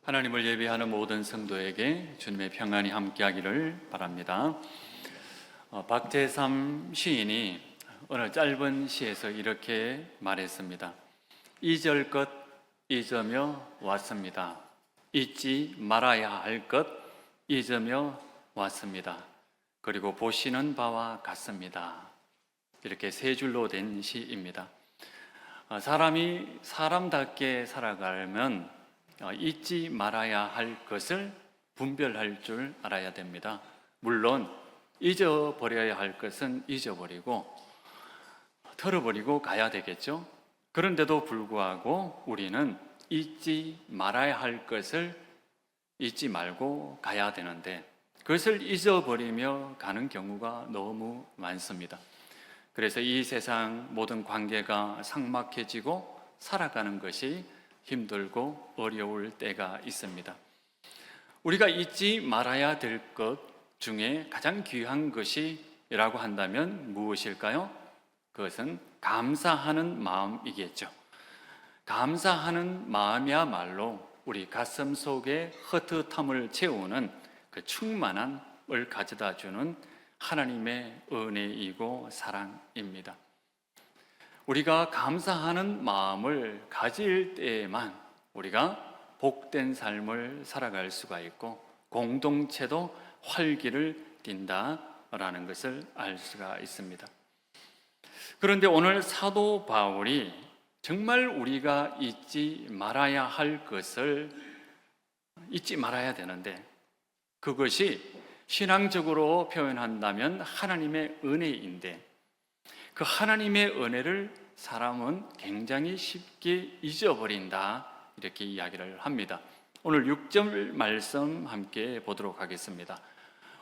하나님을 예배하는 모든 성도에게 주님의 평안이 함께하기를 바랍니다. 박재삼 시인이 어느 짧은 시에서 이렇게 말했습니다. 잊을 것 잊으며 왔습니다. 잊지 말아야 할 것 잊으며 왔습니다. 그리고 보시는 바와 같습니다. 이렇게 세 줄로 된 시입니다. 사람이 사람답게 살아가려면 잊지 말아야 할 것을 분별할 줄 알아야 됩니다. 물론 잊어버려야 할 것은 잊어버리고 털어버리고 가야 되겠죠. 그런데도 불구하고 우리는 잊지 말아야 할 것을 잊지 말고 가야 되는데 그것을 잊어버리며 가는 경우가 너무 많습니다. 그래서 이 세상 모든 관계가 삭막해지고 살아가는 것이 힘들고 어려울 때가 있습니다. 우리가 잊지 말아야 될 것 중에 가장 귀한 것이라고 한다면 무엇일까요? 그것은 감사하는 마음이겠죠. 감사하는 마음이야말로 우리 가슴 속에 헛헛함을 채우는 그 충만함을 가져다 주는 하나님의 은혜이고 사랑입니다. 우리가 감사하는 마음을 가질 때에만 우리가 복된 삶을 살아갈 수가 있고 공동체도 활기를 띈다라는 것을 알 수가 있습니다. 그런데 오늘 사도 바울이 정말 우리가 잊지 말아야 할 것을 잊지 말아야 되는데 그것이 신앙적으로 표현한다면 하나님의 은혜인데 그 하나님의 은혜를 사람은 굉장히 쉽게 잊어버린다 이렇게 이야기를 합니다. 오늘 6절 말씀 함께 보도록 하겠습니다.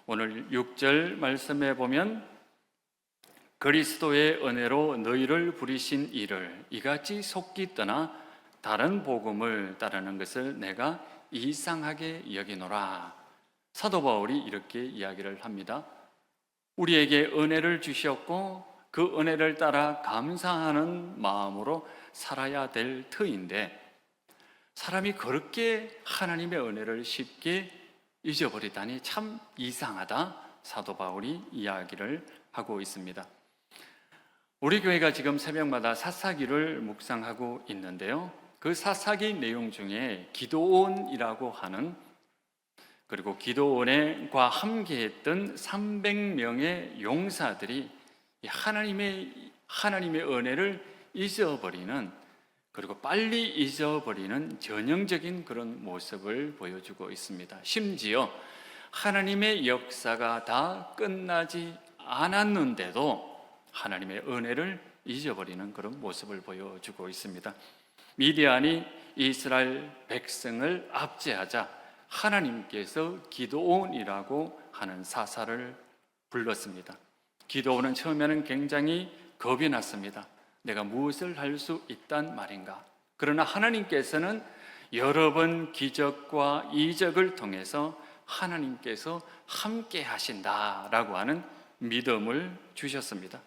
오늘 6절 말씀에 보면 그리스도의 은혜로 너희를 부르신 이를 이같이 속기 떠나 다른 복음을 따르는 것을 내가 이상하게 여기노라. 사도 바울이 이렇게 이야기를 합니다. 우리에게 은혜를 주셨고 그 은혜를 따라 감사하는 마음으로 살아야 될 터인데 사람이 그렇게 하나님의 은혜를 쉽게 잊어버리다니 참 이상하다. 사도 바울이 이야기를 하고 있습니다. 우리 교회가 지금 새벽마다 사사기를 묵상하고 있는데요. 그 사사기 내용 중에 기드온이라고 하는 그리고 기드온과 함께했던 300명의 용사들이 하나님의 은혜를 잊어버리는 그리고 빨리 잊어버리는 전형적인 그런 모습을 보여주고 있습니다. 심지어 하나님의 역사가 다 끝나지 않았는데도 하나님의 은혜를 잊어버리는 그런 모습을 보여주고 있습니다. 미디안이 이스라엘 백성을 압제하자 하나님께서 기드온이라고 하는 사사를 불렀습니다. 기드온은 처음에는 굉장히 겁이 났습니다. 내가 무엇을 할 수 있단 말인가? 그러나 하나님께서는 여러 번 기적과 이적을 통해서 하나님께서 함께 하신다라고 하는 믿음을 주셨습니다.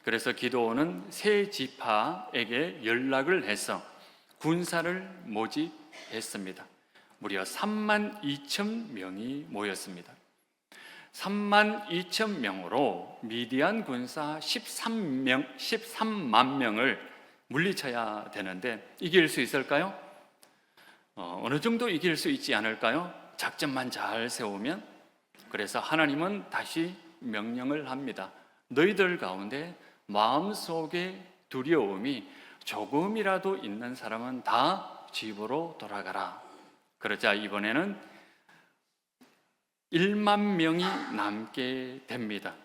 그래서 기드온은 세 지파에게 연락을 해서 군사를 모집했습니다. 무려 3만 2천 명이 모였습니다. 3만 2천 명으로 미디안 군사 13만 명을 물리쳐야 되는데 이길 수 있을까요? 어느 정도 이길 수 있지 않을까요? 작전만 잘 세우면. 그래서 하나님은 다시 명령을 합니다. 너희들 가운데 마음속에 두려움이 조금이라도 있는 사람은 다 집으로 돌아가라. 그러자 이번에는 1만 명이 남게 됩니다.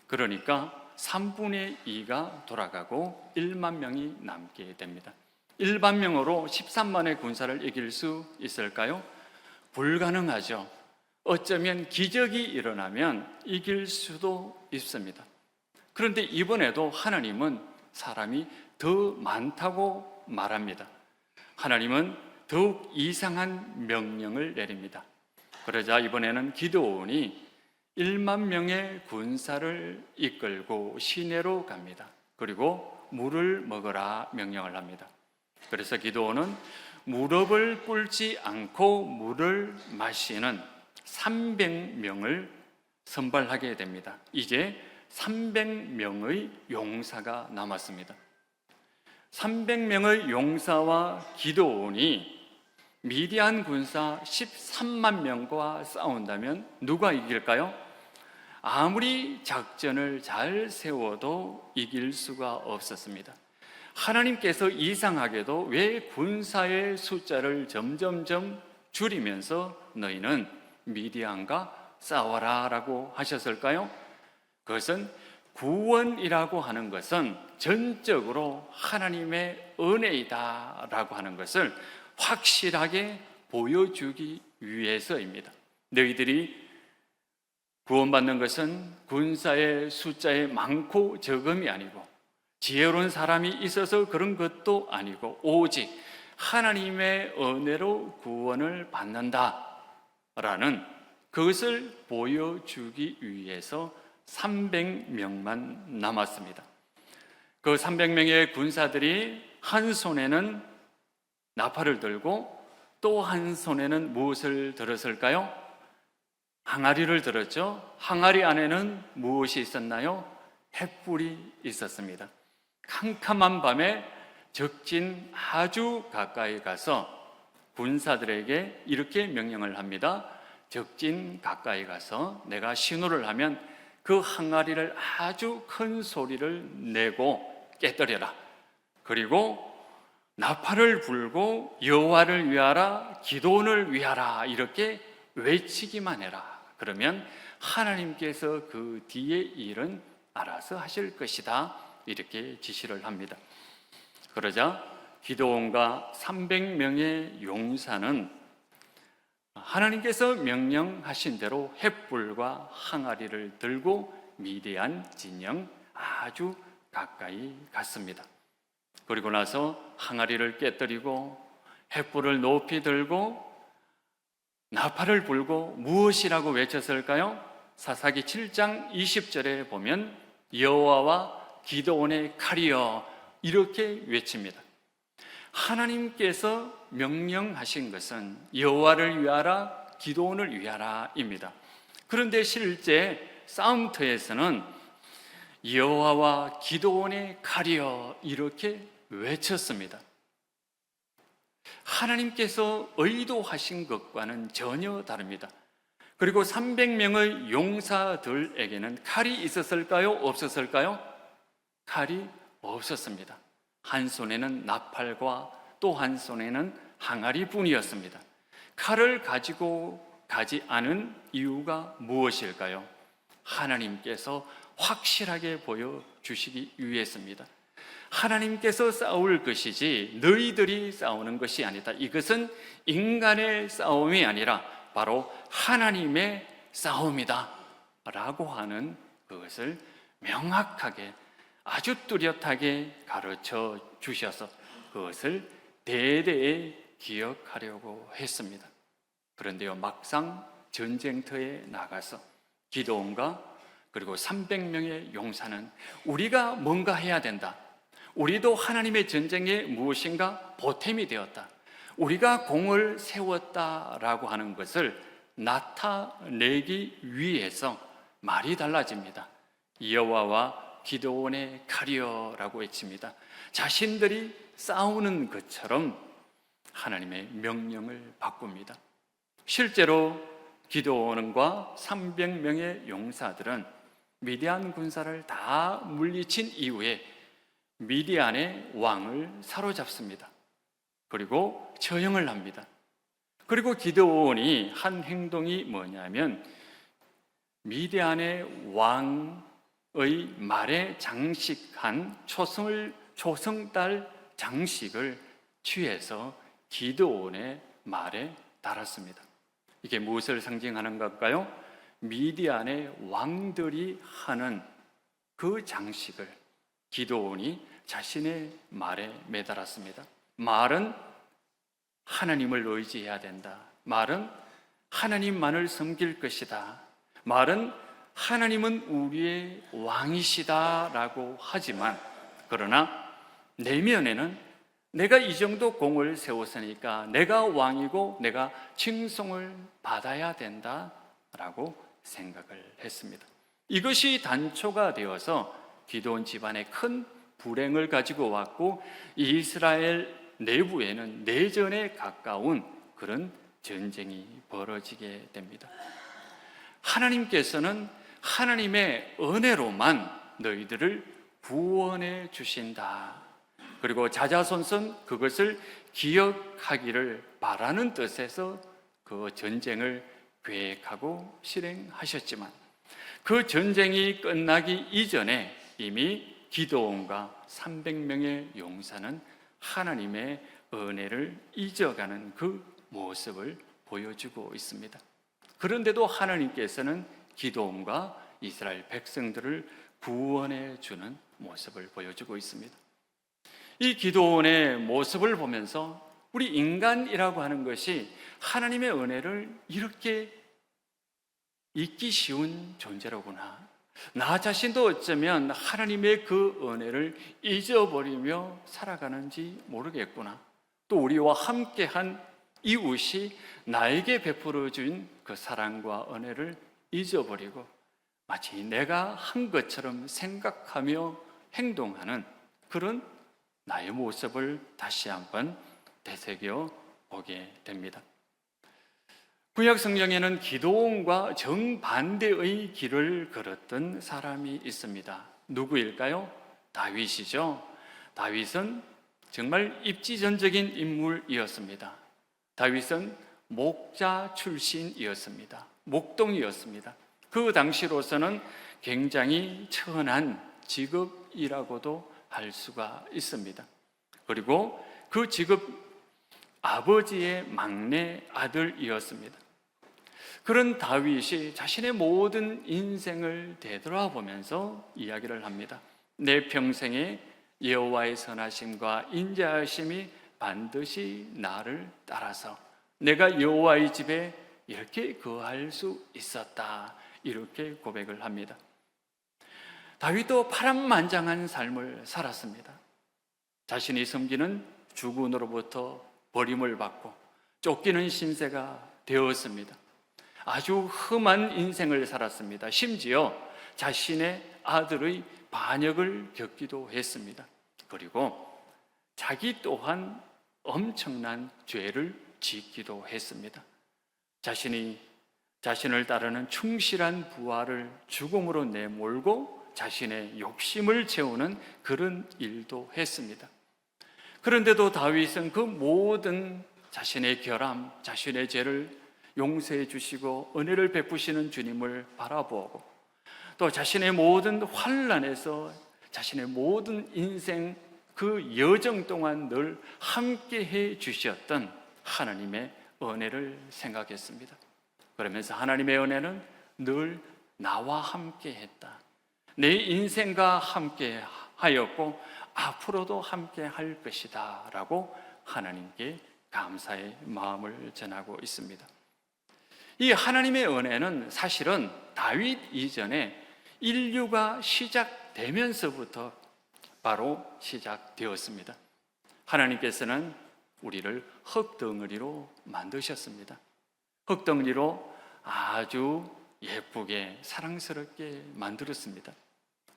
그러니까 3분의 2가 돌아가고 1만 명이 남게 됩니다. 1만 명으로 13만의 군사를 이길 수 있을까요? 불가능하죠. 어쩌면 기적이 일어나면 이길 수도 있습니다. 그런데 이번에도 하나님은 사람이 더 많다고 말합니다. 하나님은 더욱 이상한 명령을 내립니다. 그러자 이번에는 기드온이 1만 명의 군사를 이끌고 시내로 갑니다. 그리고 물을 먹으라 명령을 합니다. 그래서 기드온은 무릎을 꿇지 않고 물을 마시는 300명을 선발하게 됩니다. 이제 300명의 용사가 남았습니다. 300명의 용사와 기드온이 미디안 군사 13만 명과 싸운다면 누가 이길까요? 아무리 작전을 잘 세워도 이길 수가 없었습니다. 하나님께서 이상하게도 왜 군사의 숫자를 점점점 줄이면서 너희는 미디안과 싸워라 라고 하셨을까요? 그것은 구원이라고 하는 것은 전적으로 하나님의 은혜이다 라고 하는 것을 확실하게 보여주기 위해서입니다. 너희들이 구원받는 것은 군사의 숫자에 많고 적음이 아니고 지혜로운 사람이 있어서 그런 것도 아니고 오직 하나님의 은혜로 구원을 받는다라는 그것을 보여주기 위해서 300명만 남았습니다. 그 300명의 군사들이 한 손에는 나팔을 들고 또 한 손에는 무엇을 들었을까요? 항아리를 들었죠. 항아리 안에는 무엇이 있었나요? 횃불이 있었습니다. 캄캄한 밤에 적진 아주 가까이 가서 군사들에게 이렇게 명령을 합니다. 적진 가까이 가서 내가 신호를 하면 그 항아리를 아주 큰 소리를 내고 깨뜨려라. 그리고 나팔을 불고 여호와를 위하라, 기도원을 위하라 이렇게 외치기만 해라. 그러면 하나님께서 그 뒤의 일은 알아서 하실 것이다. 이렇게 지시를 합니다. 그러자 기드온과 300명의 용사는 하나님께서 명령하신 대로 횃불과 항아리를 들고 미디안 진영 아주 가까이 갔습니다. 그리고 나서 항아리를 깨뜨리고 횃불을 높이 들고 나팔을 불고 무엇이라고 외쳤을까요? 사사기 7장 20절에 보면 여호와와 기드온의 칼이여 이렇게 외칩니다. 하나님께서 명령하신 것은 여호와를 위하라, 기드온을 위하라입니다. 그런데 실제 싸움터에서는 여호와와 기드온의 칼이여 이렇게 외쳤습니다. 하나님께서 의도하신 것과는 전혀 다릅니다. 그리고 300명의 용사들에게는 칼이 있었을까요? 없었을까요? 칼이 없었습니다. 한 손에는 나팔과 또 한 손에는 항아리뿐이었습니다. 칼을 가지고 가지 않은 이유가 무엇일까요? 하나님께서 확실하게 보여주시기 위해서입니다. 하나님께서 싸울 것이지 너희들이 싸우는 것이 아니다. 이것은 인간의 싸움이 아니라 바로 하나님의 싸움이다 라고 하는 그것을 명확하게 아주 뚜렷하게 가르쳐 주셔서 그것을 대대에 기억하려고 했습니다. 그런데요, 막상 전쟁터에 나가서 기드온과 그리고 300명의 용사는 우리가 뭔가 해야 된다. 우리도 하나님의 전쟁에 무엇인가 보탬이 되었다. 우리가 공을 세웠다라고 하는 것을 나타내기 위해서 말이 달라집니다. 여호와와 기드온의 칼이여라고 외칩니다. 자신들이 싸우는 것처럼 하나님의 명령을 바꿉니다. 실제로 기드온과 300명의 용사들은 미디안 군사를 다 물리친 이후에 미디안의 왕을 사로잡습니다. 그리고 처형을 합니다. 그리고 기드온이 한 행동이 뭐냐면 미디안의 왕의 말에 장식한 초승달 장식을 취해서 기드온의 말에 달았습니다. 이게 무엇을 상징하는 걸까요? 미디안의 왕들이 하는 그 장식을 기드온이 자신의 말에 매달았습니다. 말은 하나님을 의지해야 된다. 말은 하나님만을 섬길 것이다. 말은 하나님은 우리의 왕이시다라고 하지만 그러나 내면에는 내가 이 정도 공을 세웠으니까 내가 왕이고 내가 칭송을 받아야 된다라고 생각을 했습니다. 이것이 단초가 되어서 기드온 집안에 큰 불행을 가지고 왔고 이스라엘 내부에는 내전에 가까운 그런 전쟁이 벌어지게 됩니다. 하나님께서는 하나님의 은혜로만 너희들을 구원해 주신다. 그리고 자자손손 그것을 기억하기를 바라는 뜻에서 그 전쟁을 계획하고 실행하셨지만 그 전쟁이 끝나기 이전에 이미 기드온과 300명의 용사는 하나님의 은혜를 잊어가는 그 모습을 보여주고 있습니다. 그런데도 하나님께서는 기드온과 이스라엘 백성들을 구원해 주는 모습을 보여주고 있습니다. 이 기드온의 모습을 보면서 우리 인간이라고 하는 것이 하나님의 은혜를 이렇게 잊기 쉬운 존재로구나. 나 자신도 어쩌면 하나님의 그 은혜를 잊어버리며 살아가는지 모르겠구나. 또 우리와 함께한 이웃이 나에게 베풀어 준 그 사랑과 은혜를 잊어버리고 마치 내가 한 것처럼 생각하며 행동하는 그런 나의 모습을 다시 한번 되새겨 보게 됩니다. 구약 성경에는 기드온과 정반대의 길을 걸었던 사람이 있습니다. 누구일까요? 다윗이죠. 다윗은 정말 입지전적인 인물이었습니다. 다윗은 목자 출신이었습니다. 목동이었습니다. 그 당시로서는 굉장히 천한 직업이라고도 할 수가 있습니다. 그리고 그 직업 아버지의 막내 아들이었습니다. 그런 다윗이 자신의 모든 인생을 되돌아보면서 이야기를 합니다. 내 평생에 여호와의 선하심과 인자하심이 반드시 나를 따라서 내가 여호와의 집에 이렇게 거할 수 있었다. 이렇게 고백을 합니다. 다윗도 파란만장한 삶을 살았습니다. 자신이 섬기는 주군으로부터 버림을 받고 쫓기는 신세가 되었습니다. 아주 험한 인생을 살았습니다. 심지어 자신의 아들의 반역을 겪기도 했습니다. 그리고 자기 또한 엄청난 죄를 짓기도 했습니다. 자신을 따르는 충실한 부하를 죽음으로 내몰고 자신의 욕심을 채우는 그런 일도 했습니다. 그런데도 다윗은 그 모든 자신의 결함, 자신의 죄를 용서해 주시고 은혜를 베푸시는 주님을 바라보고 또 자신의 모든 환난에서 자신의 모든 인생 그 여정 동안 늘 함께 해 주셨던 하나님의 은혜를 생각했습니다. 그러면서 하나님의 은혜는 늘 나와 함께 했다. 내 인생과 함께 하였고 앞으로도 함께 할 것이다 라고 하나님께 감사의 마음을 전하고 있습니다. 이 하나님의 은혜는 사실은 다윗 이전에 인류가 시작되면서부터 바로 시작되었습니다. 하나님께서는 우리를 흙덩어리로 만드셨습니다. 흙덩어리로 아주 예쁘게 사랑스럽게 만들었습니다.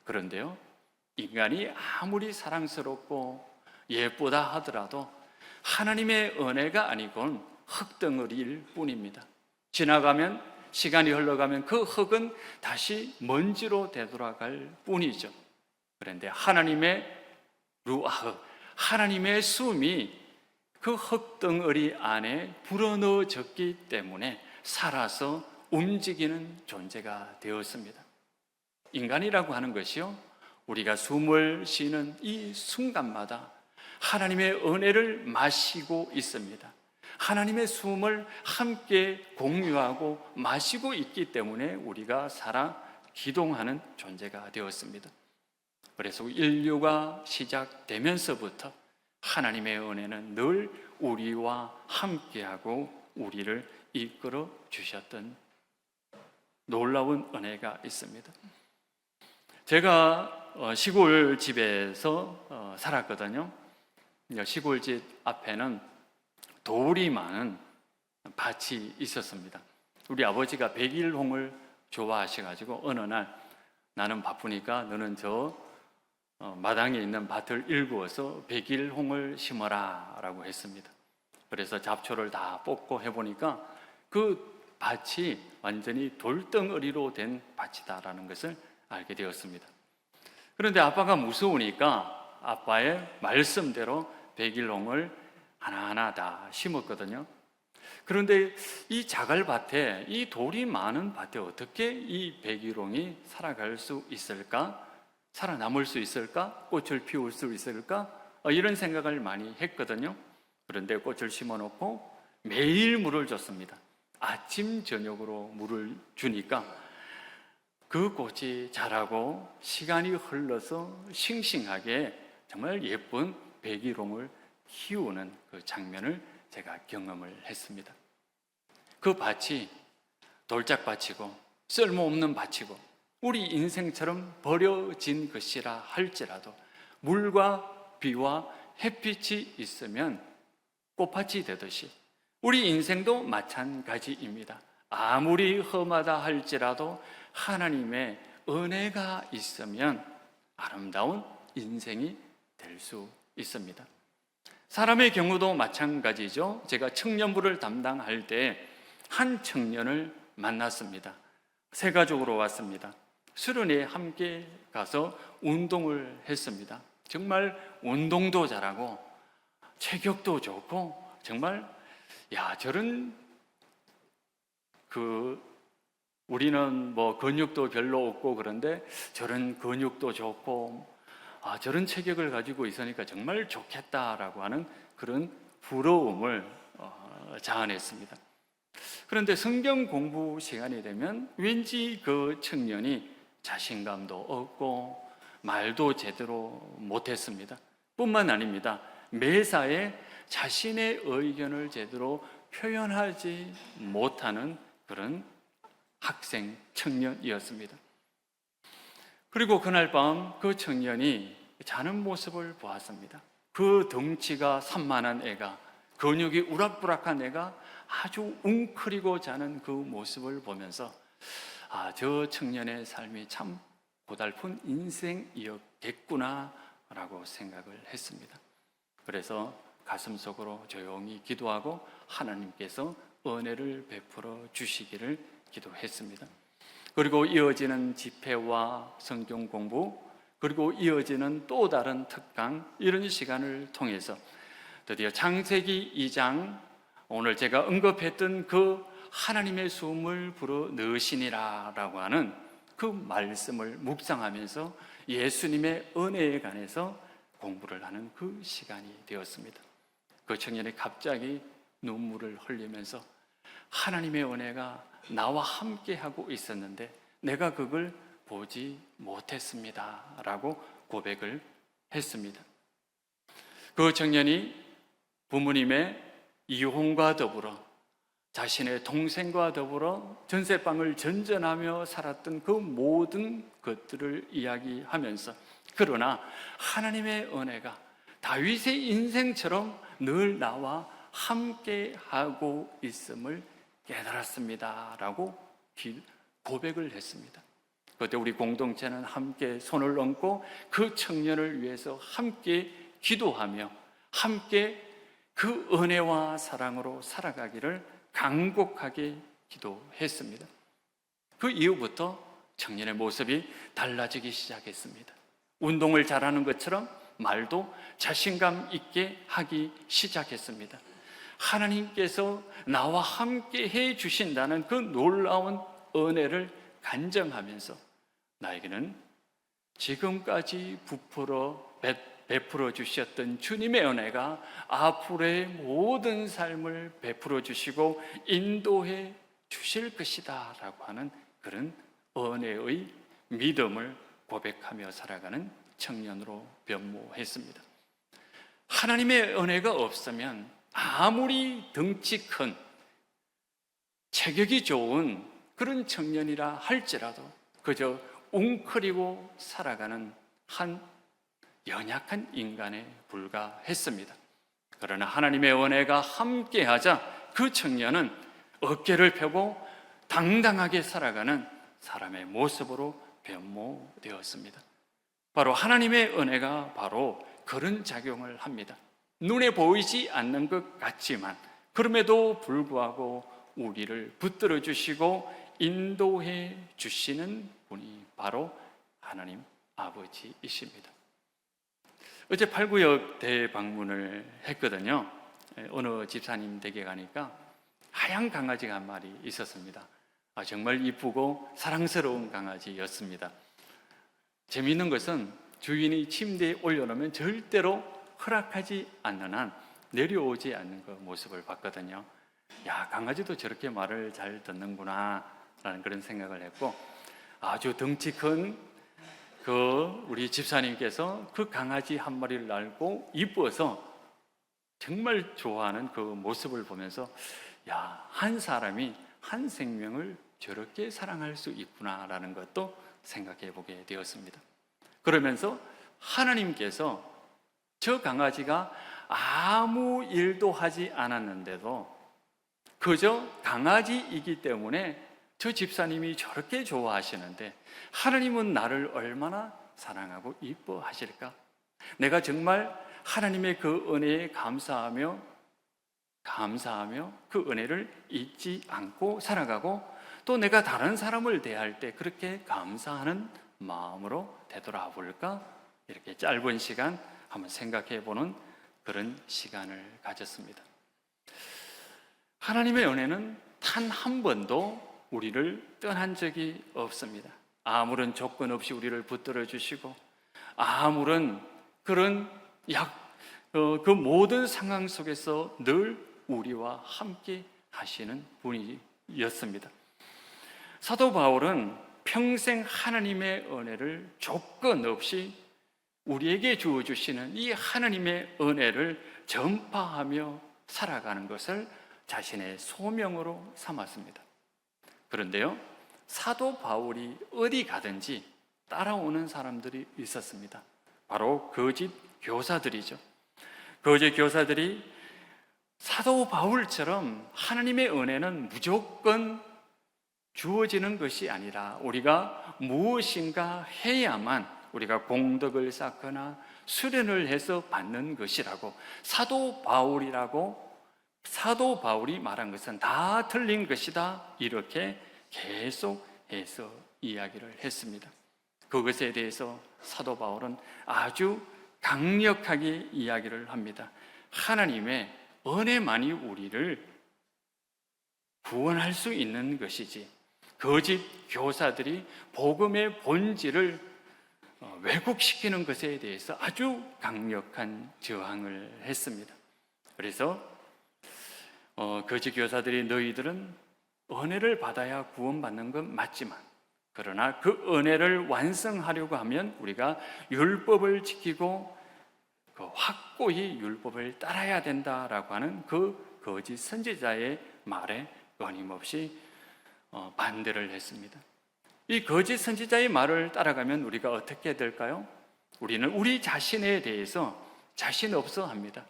그런데요, 인간이 아무리 사랑스럽고 예쁘다 하더라도 하나님의 은혜가 아니곤 흙덩어리일 뿐입니다. 지나가면 시간이 흘러가면 그 흙은 다시 먼지로 되돌아갈 뿐이죠. 그런데 하나님의 루아흐, 하나님의 숨이 그 흙덩어리 안에 불어넣어졌기 때문에 살아서 움직이는 존재가 되었습니다. 인간이라고 하는 것이요, 우리가 숨을 쉬는 이 순간마다 하나님의 은혜를 마시고 있습니다. 하나님의 숨을 함께 공유하고 마시고 있기 때문에 우리가 살아 기동하는 존재가 되었습니다. 그래서 인류가 시작되면서부터 하나님의 은혜는 늘 우리와 함께하고 우리를 이끌어 주셨던 놀라운 은혜가 있습니다. 제가 시골 집에서 살았거든요. 시골집 앞에는 돌이 많은 밭이 있었습니다. 우리 아버지가 백일홍을 좋아하셔가지고 어느 날 나는 바쁘니까 너는 저 마당에 있는 밭을 일구어서 백일홍을 심어라 라고 했습니다. 그래서 잡초를 다 뽑고 해보니까 그 밭이 완전히 돌덩어리로 된 밭이다라는 것을 알게 되었습니다. 그런데 아빠가 무서우니까 아빠의 말씀대로 백일홍을 하나하나 다 심었거든요. 그런데 이 자갈밭에, 이 돌이 많은 밭에 어떻게 이 백일홍이 살아갈 수 있을까? 살아남을 수 있을까? 꽃을 피울 수 있을까? 이런 생각을 많이 했거든요. 그런데 꽃을 심어놓고 매일 물을 줬습니다. 아침 저녁으로 물을 주니까 그 꽃이 자라고 시간이 흘러서 싱싱하게 정말 예쁜 백일홍을 키우는 그 장면을 제가 경험을 했습니다. 그 밭이 돌짝밭이고 쓸모없는 밭이고 우리 인생처럼 버려진 것이라 할지라도 물과 비와 햇빛이 있으면 꽃밭이 되듯이 우리 인생도 마찬가지입니다. 아무리 험하다 할지라도 하나님의 은혜가 있으면 아름다운 인생이 될 수 있습니다. 사람의 경우도 마찬가지죠. 제가 청년부를 담당할 때 한 청년을 만났습니다. 세 가족으로 왔습니다. 수련회에 함께 가서 운동을 했습니다. 정말 운동도 잘하고 체격도 좋고 정말 저런 우리는 뭐 근육도 별로 없고 그런데 저런 근육도 좋고 저런 체격을 가지고 있으니까 정말 좋겠다라고 하는 그런 부러움을 자아냈습니다. 그런데 성경 공부 시간이 되면 왠지 그 청년이 자신감도 없고 말도 제대로 못했습니다. 뿐만 아닙니다. 매사에 자신의 의견을 제대로 표현하지 못하는 그런 학생, 청년이었습니다. 그리고 그날 밤 그 청년이 자는 모습을 보았습니다. 그 덩치가 산만한 애가, 근육이 우락부락한 애가 아주 웅크리고 자는 그 모습을 보면서 저 청년의 삶이 참 고달픈 인생이었겠구나 라고 생각을 했습니다. 그래서 가슴속으로 조용히 기도하고 하나님께서 은혜를 베풀어 주시기를 기도했습니다. 그리고 이어지는 집회와 성경 공부, 그리고 이어지는 또 다른 특강, 이런 시간을 통해서 드디어 창세기 2장, 오늘 제가 언급했던 그 하나님의 숨을 불어 넣으시니라 라고 하는 그 말씀을 묵상하면서 예수님의 은혜에 관해서 공부를 하는 그 시간이 되었습니다. 그 청년이 갑자기 눈물을 흘리면서 하나님의 은혜가 나와 함께 하고 있었는데 내가 그걸 보지 못했습니다 라고 고백을 했습니다. 그 청년이 부모님의 이혼과 더불어 자신의 동생과 더불어 전세방을 전전하며 살았던 그 모든 것들을 이야기하면서 그러나 하나님의 은혜가 다윗의 인생처럼 늘 나와 함께하고 있음을 깨달았습니다 라고 고백을 했습니다. 그때 우리 공동체는 함께 손을 얹고 그 청년을 위해서 함께 기도하며 함께 그 은혜와 사랑으로 살아가기를 간곡하게 기도했습니다. 그 이후부터 청년의 모습이 달라지기 시작했습니다. 운동을 잘하는 것처럼 말도 자신감 있게 하기 시작했습니다. 하나님께서 나와 함께 해 주신다는 그 놀라운 은혜를 간증하면서 나에게는 지금까지 베풀어 주셨던 주님의 은혜가 앞으로의 모든 삶을 베풀어 주시고 인도해 주실 것이다 라고 하는 그런 은혜의 믿음을 고백하며 살아가는 청년으로 변모했습니다. 하나님의 은혜가 없으면 아무리 덩치 큰 체격이 좋은 그런 청년이라 할지라도 그저 웅크리고 살아가는 한 연약한 인간에 불과했습니다. 그러나 하나님의 은혜가 함께하자 그 청년은 어깨를 펴고 당당하게 살아가는 사람의 모습으로 변모되었습니다. 바로 하나님의 은혜가 바로 그런 작용을 합니다. 눈에 보이지 않는 것 같지만 그럼에도 불구하고 우리를 붙들어 주시고 인도해 주시는 분이 바로 하나님 아버지이십니다. 어제 팔구역 대방문을 했거든요. 어느 집사님 댁에 가니까 하얀 강아지가 한 마리 있었습니다. 정말 이쁘고 사랑스러운 강아지였습니다. 재미있는 것은 주인이 침대에 올려놓으면 절대로 허락하지 않는 한 내려오지 않는 그 모습을 봤거든요. 야, 강아지도 저렇게 말을 잘 듣는구나 라는 그런 생각을 했고, 아주 덩치 큰 우리 집사님께서 그 강아지 한 마리를 알고 이뻐서 정말 좋아하는 그 모습을 보면서 야, 한 사람이 한 생명을 저렇게 사랑할 수 있구나라는 것도 생각해 보게 되었습니다. 그러면서 하나님께서 저 강아지가 아무 일도 하지 않았는데도 그저 강아지이기 때문에 저 집사님이 저렇게 좋아하시는데 하나님은 나를 얼마나 사랑하고 이뻐하실까? 내가 정말 하나님의 그 은혜에 감사하며 그 은혜를 잊지 않고 살아가고 또 내가 다른 사람을 대할 때 그렇게 감사하는 마음으로 되돌아볼까? 이렇게 짧은 시간 한번 생각해 보는 그런 시간을 가졌습니다. 하나님의 은혜는 단 한 번도 우리를 떠난 적이 없습니다. 아무런 조건 없이 우리를 붙들어 주시고 아무런 그런 그 모든 상황 속에서 늘 우리와 함께 하시는 분이었습니다. 사도 바울은 평생 하나님의 은혜를 조건 없이 우리에게 주어주시는 이 하나님의 은혜를 전파하며 살아가는 것을 자신의 소명으로 삼았습니다. 그런데요, 사도 바울이 어디 가든지 따라오는 사람들이 있었습니다. 바로 거짓 교사들이죠. 거짓 교사들이 사도 바울처럼 하나님의 은혜는 무조건 주어지는 것이 아니라 우리가 무엇인가 해야만 우리가 공덕을 쌓거나 수련을 해서 받는 것이라고 사도 바울이 말한 것은 다 틀린 것이다 이렇게 계속해서 이야기를 했습니다. 그것에 대해서 사도 바울은 아주 강력하게 이야기를 합니다. 하나님의 은혜만이 우리를 구원할 수 있는 것이지 거짓 교사들이 복음의 본질을 왜곡시키는 것에 대해서 아주 강력한 저항을 했습니다. 그래서 거짓 교사들이 너희들은 은혜를 받아야 구원받는 건 맞지만 그러나 그 은혜를 완성하려고 하면 우리가 율법을 지키고 확고히 율법을 따라야 된다라고 하는 그 거짓 선지자의 말에 끊임없이 반대를 했습니다. 이 거짓 선지자의 말을 따라가면 우리가 어떻게 될까요? 우리는 우리 자신에 대해서 자신 없어 합니다.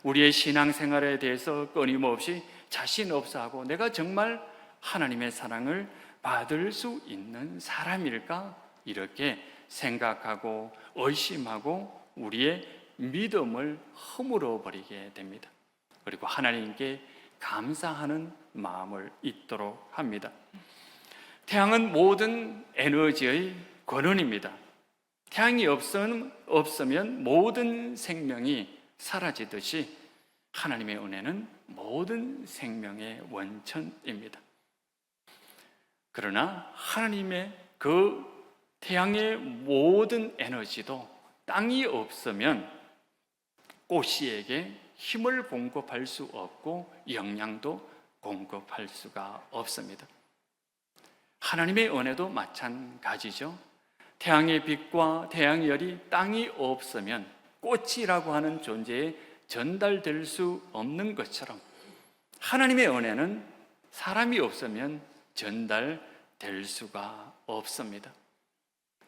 우리의 신앙생활에 대해서 끊임없이 자신 없어 하고 내가 정말 하나님의 사랑을 받을 수 있는 사람일까? 이렇게 생각하고 의심하고 우리의 믿음을 허물어 버리게 됩니다. 그리고 하나님께 감사하는 마음을 잊도록 합니다. 태양은 모든 에너지의 근원입니다. 태양이 없으면 모든 생명이 사라지듯이 하나님의 은혜는 모든 생명의 원천입니다. 그러나 하나님의 그 태양의 모든 에너지도 땅이 없으면 꽃씨에게 힘을 공급할 수 없고 영양도 공급할 수가 없습니다. 하나님의 은혜도 마찬가지죠. 태양의 빛과 태양의 열이 땅이 없으면 꽃이라고 하는 존재에 전달될 수 없는 것처럼 하나님의 은혜는 사람이 없으면 전달될 수가 없습니다.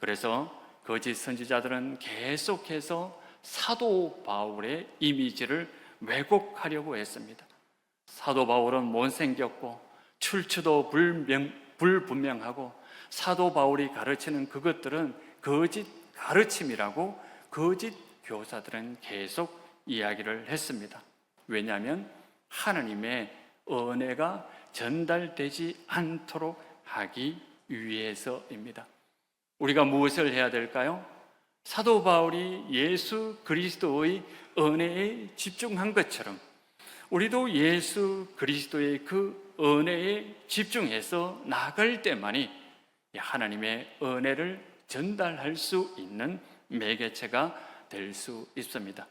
그래서 거짓 선지자들은 계속해서 사도 바울의 이미지를 왜곡하려고 했습니다. 사도 바울은 못생겼고 출처도 불분명하고 사도 바울이 가르치는 그것들은 거짓 가르침이라고 거짓 교사들은 계속 이야기를 했습니다. 왜냐하면 하나님의 은혜가 전달되지 않도록 하기 위해서입니다. 우리가 무엇을 해야 될까요? 사도 바울이 예수 그리스도의 은혜에 집중한 것처럼 우리도 예수 그리스도의 그 은혜에 집중해서 나아갈 때만이 하나님의 은혜를 전달할 수 있는 매개체가 될 수 있습니다.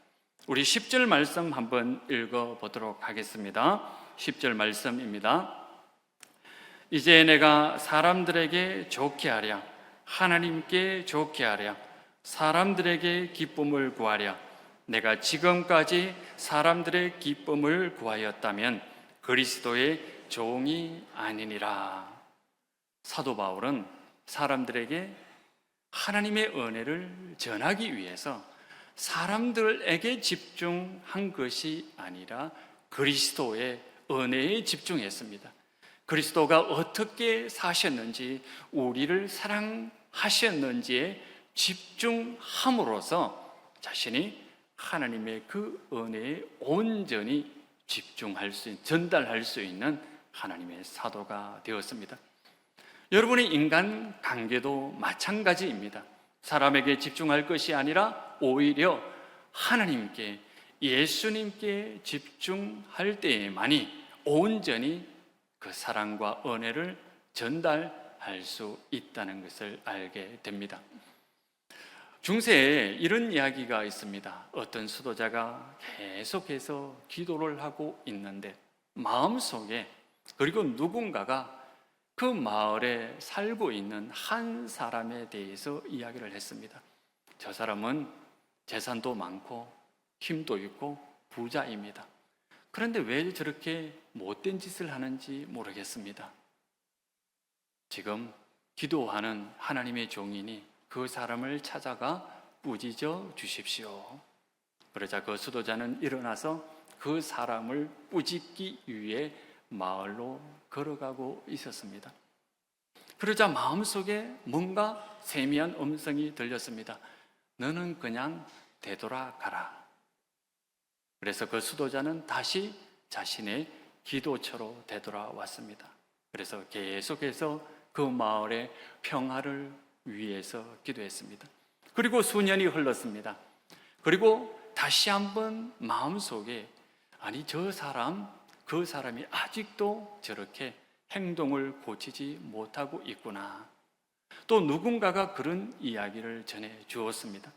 우리 10절 말씀 한번 읽어보도록 하겠습니다. 10절 말씀입니다. 이제 내가 사람들에게 좋게 하랴, 하나님께 좋게 하랴, 사람들에게 기쁨을 구하랴. 내가 지금까지 사람들의 기쁨을 구하였다면 그리스도의 종이 아니니라. 사도 바울은 사람들에게 하나님의 은혜를 전하기 위해서 사람들에게 집중한 것이 아니라 그리스도의 은혜에 집중했습니다. 그리스도가 어떻게 사셨는지, 우리를 사랑하셨는지에 집중함으로써 자신이 하나님의 그 은혜에 온전히 전달할 수 있는 하나님의 사도가 되었습니다. 여러분의 인간 관계도 마찬가지입니다. 사람에게 집중할 것이 아니라 오히려 하나님께, 예수님께 집중할 때에만이 온전히 그 사랑과 은혜를 전달할 수 있다는 것을 알게 됩니다. 중세에 이런 이야기가 있습니다. 어떤 수도자가 계속해서 기도를 하고 있는데 마음속에, 그리고 누군가가 그 마을에 살고 있는 한 사람에 대해서 이야기를 했습니다. 저 사람은 재산도 많고 힘도 있고 부자입니다. 그런데 왜 저렇게 못된 짓을 하는지 모르겠습니다. 지금 기도하는 하나님의 종이니 그 사람을 찾아가 꾸짖어 주십시오. 그러자 그 수도자는 일어나서 그 사람을 꾸짖기 위해 마을로 걸어가고 있었습니다. 그러자 마음속에 뭔가 세미한 음성이 들렸습니다. 너는 그냥 되돌아가라. 그래서 그 수도자는 다시 자신의 기도처로 되돌아왔습니다. 그래서 계속해서 그 마을의 평화를 위해서 기도했습니다. 그리고 수년이 흘렀습니다. 그리고 다시 한번 마음속에 그 사람이 아직도 저렇게 행동을 고치지 못하고 있구나. 또 누군가가 그런 이야기를 전해 주었습니다.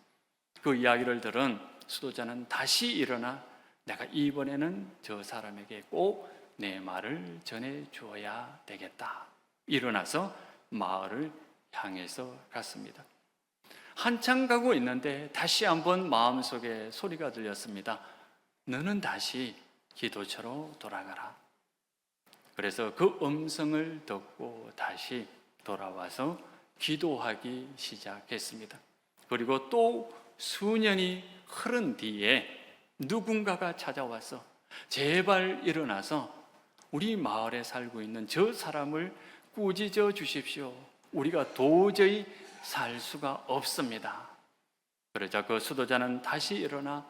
그 이야기를 들은 수도자는 다시 일어나 내가 이번에는 저 사람에게 꼭 내 말을 전해 주어야 되겠다. 일어나서 마을을 향해서 갔습니다. 한참 가고 있는데 다시 한번 마음속에 소리가 들렸습니다. 너는 다시 기도처로 돌아가라. 그래서 그 음성을 듣고 다시 돌아와서 기도하기 시작했습니다. 그리고 또 수년이 흐른 뒤에 누군가가 찾아와서 제발 일어나서 우리 마을에 살고 있는 저 사람을 꾸짖어 주십시오. 우리가 도저히 살 수가 없습니다. 그러자 그 수도자는 다시 일어나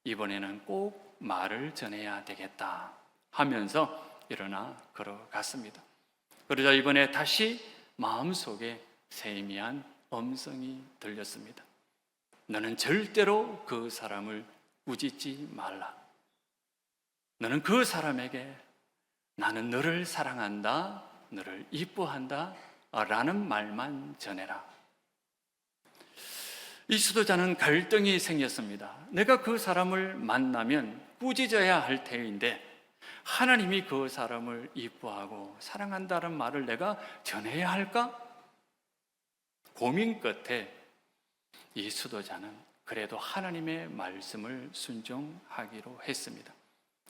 이번에는 꼭 말을 전해야 되겠다 하면서 일어나 걸어갔습니다. 그러자 이번에 다시 마음속에 세미한 음성이 들렸습니다. 너는 절대로 그 사람을 꾸짖지 말라. 너는 그 사람에게 나는 너를 사랑한다, 너를 이뻐한다 라는 말만 전해라. 이 수도자는 갈등이 생겼습니다. 내가 그 사람을 만나면 꾸짖어야 할 테인데 하나님이 그 사람을 이뻐하고 사랑한다는 말을 내가 전해야 할까? 고민 끝에 이 수도자는 그래도 하나님의 말씀을 순종하기로 했습니다.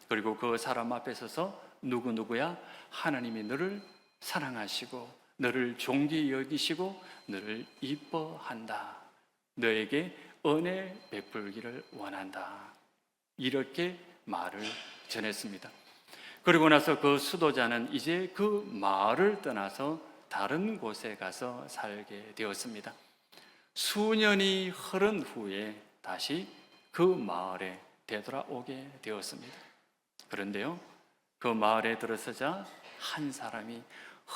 그리고 그 사람 앞에 서서 누구야? 하나님이 너를 사랑하시고 너를 존귀 여기시고 너를 이뻐한다. 너에게 은혜 베풀기를 원한다. 이렇게 말을 전했습니다. 그리고 나서 그 수도자는 이제 그 마을을 떠나서 다른 곳에 가서 살게 되었습니다. 수년이 흐른 후에 다시 그 마을에 되돌아오게 되었습니다. 그런데요, 그 마을에 들어서자 한 사람이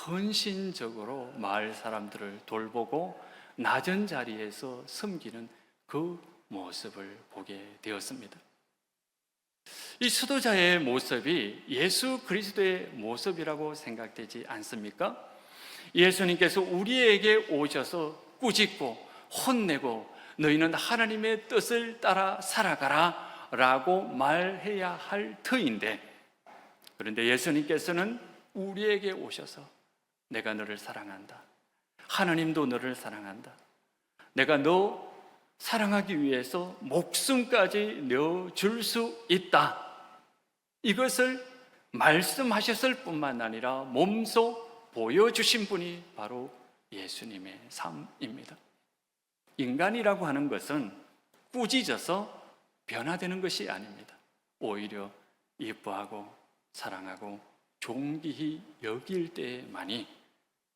헌신적으로 마을 사람들을 돌보고 낮은 자리에서 섬기는 그 모습을 보게 되었습니다. 이 수도자의 모습이 예수 그리스도의 모습이라고 생각되지 않습니까? 예수님께서 우리에게 오셔서 꾸짖고 혼내고 너희는 하나님의 뜻을 따라 살아가라 라고 말해야 할 터인데, 그런데 예수님께서는 우리에게 오셔서 내가 너를 사랑한다, 하나님도 너를 사랑한다, 내가 너 사랑하기 위해서 목숨까지 내어줄 수 있다, 이것을 말씀하셨을 뿐만 아니라 몸소 보여주신 분이 바로 예수님의 삶입니다. 인간이라고 하는 것은 꾸짖어서 변화되는 것이 아닙니다. 오히려 예뻐하고 사랑하고 존귀히 여길 때만이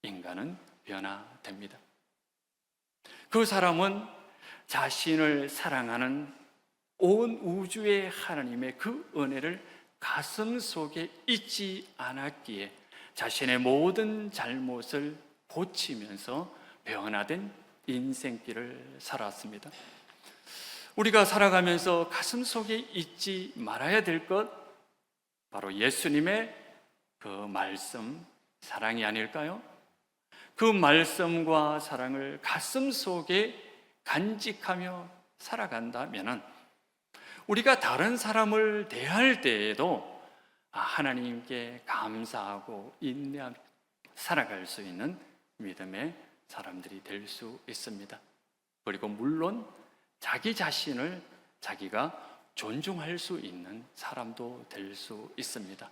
인간은 변화됩니다. 그 사람은 자신을 사랑하는 온 우주의 하나님의 그 은혜를 가슴 속에 잊지 않았기에 자신의 모든 잘못을 고치면서 변화된 인생길을 살았습니다. 우리가 살아가면서 가슴 속에 잊지 말아야 될 것, 바로 예수님의 그 말씀, 사랑이 아닐까요? 그 말씀과 사랑을 가슴 속에 간직하며 살아간다면 우리가 다른 사람을 대할 때에도 하나님께 감사하고 인내하며 살아갈 수 있는 믿음의 사람들이 될 수 있습니다. 그리고 물론 자기 자신을 자기가 존중할 수 있는 사람도 될 수 있습니다.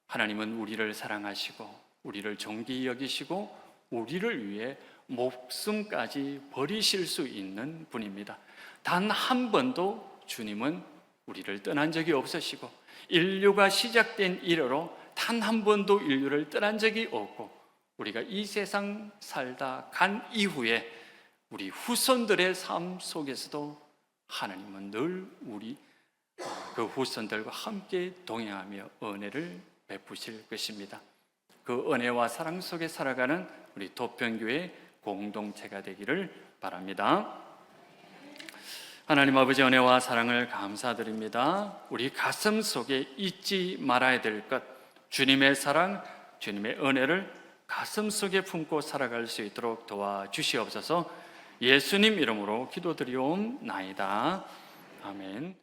하나님은 우리를 사랑하시고 우리를 존귀히 여기시고 우리를 위해 목숨까지 버리실 수 있는 분입니다. 단 한 번도 주님은 우리를 떠난 적이 없으시고 인류가 시작된 이래로 단 한 번도 인류를 떠난 적이 없고 우리가 이 세상 살다 간 이후에 우리 후손들의 삶 속에서도 하나님은 늘 우리 그 후손들과 함께 동행하며 은혜를 베푸실 것입니다. 그 은혜와 사랑 속에 살아가는 우리 도평교회 공동체가 되기를 바랍니다. 하나님 아버지, 은혜와 사랑을 감사드립니다. 우리 가슴 속에 잊지 말아야 될 것, 주님의 사랑, 주님의 은혜를 가슴 속에 품고 살아갈 수 있도록 도와주시옵소서. 예수님 이름으로 기도드리옵나이다. 아멘.